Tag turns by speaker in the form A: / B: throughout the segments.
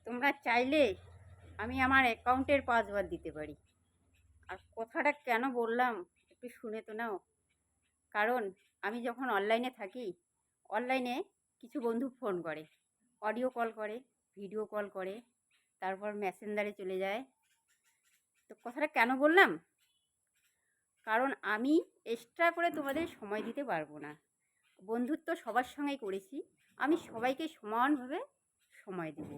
A: তোমরা চাইলে আমি আমার অ্যাকাউন্টের পাসওয়ার্ড দিতে পারি। আর কথাটা কেন বললাম একটু শুনে তো নাও। কারণ আমি যখন অনলাইনে থাকি, অনলাইনে কিছু বন্ধু ফোন করে, অডিও কল করে, ভিডিও কল করে, তারপর মেসেঞ্জারে চলে যায়। তো কথাটা কেন বললাম, কারণ আমি এক্সট্রা করে তোমাদের সময় দিতে পারবো না। বন্ধুত্ব সবার সঙ্গেই করেছি, আমি সবাইকে সমানভাবে সময় দেব।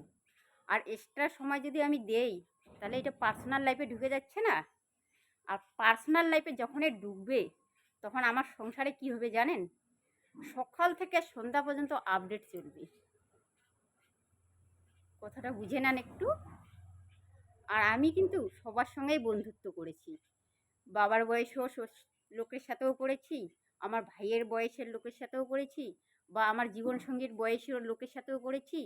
A: আর এক্সট্রা সময় যদি আমি দেই, তাহলে এটা পার্সোনাল লাইফে ঢুকে যাচ্ছে না। আর পার্সোনাল লাইফে যখনই ঢুকবে, তখন আমার সংসারে কী হবে জানেন? সকাল থেকে সন্ধ্যা পর্যন্ত আপডেট চলবে। কথাটা বুঝে নেন একটু। আর আমি কিন্তু সবার সঙ্গেই বন্ধুত্ব করেছি। বাবার বয়সেও লোকের সাথেও করেছি, আমার ভাইয়ের বয়সের লোকের সাথেও করেছি, বা আমার জীবনসঙ্গীর বয়সের লোকের সাথেও করেছি।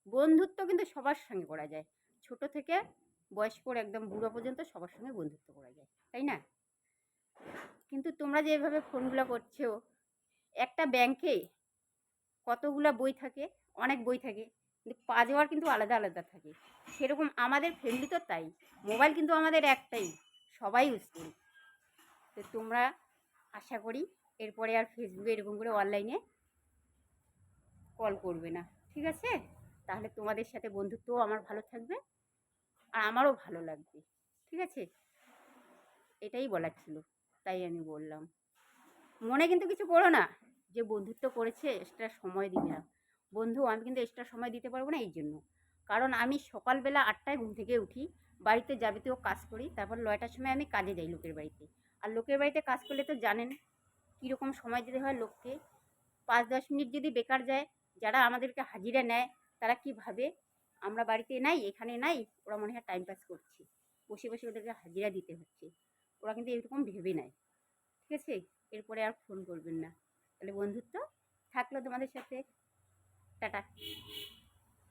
A: বন্ধুত্ব কিন্তু সবার সঙ্গে করা যায়, ছোট থেকে বয়স্কর একদম বুড়ো পর্যন্ত সবার সঙ্গে বন্ধুত্ব করা যায়, তাই না? কিন্তু তোমরা যে এভাবে ফোনগুলো করছো, একটা ব্যাংকে কতগুলা বই থাকে, অনেক বই থাকে, কিন্তু পাসওয়ার্ড কিন্তু আলাদা আলাদা থাকে। সেরকম আমাদের ফ্যামিলি তো তাই, মোবাইল কিন্তু আমাদের একটাই, সবাই ইউজ করি। তো তোমরা আশা করি এরপরে আর ফেসবুকে এরকম করে অনলাইনে কল করবে না, ঠিক আছে? তাহলে তোমাদের সাথে বন্ধুত্বও আমার ভালো থাকবে, আর আমারও ভালো লাগবে, ঠিক আছে? এটাই বলার ছিল, তাই আমি বললাম। মনে কিন্তু কিছু করো না যে বন্ধুত্ব করেছে এক্সট্রা সময় দিবে না। বন্ধু, আমি কিন্তু এক্সট্রা সময় দিতে পারবো না এই জন্য, কারণ আমি সকালবেলা 8টায় ঘুম থেকে উঠি, বাড়িতে যাবতীয় কাজ করি, তারপর 9টার সময় আমি কাজে যাই লোকের বাড়িতে। আর লোকের বাড়িতে কাজ করলে তো জানেন কীরকম সময় দিতে হয় লোককে। 5-10 মিনিট যদি বেকার যায়, যারা আমাদেরকে হাজিরা নেয় তারা কি ভাবে, আমরা বাড়িতে নাই, এখানে নাই, ওরা মনে হয় টাইম পাস করছে, বসে বসে ওদেরকে হাজিরা দিতে হচ্ছে। ওরা কিন্তু এরকম ভেবে নেয়, ঠিক আছে? এরপরে আর ফোন করবেন না। তাহলে বন্ধুত্ব থাকলো তোমাদের সাথে। টাটা।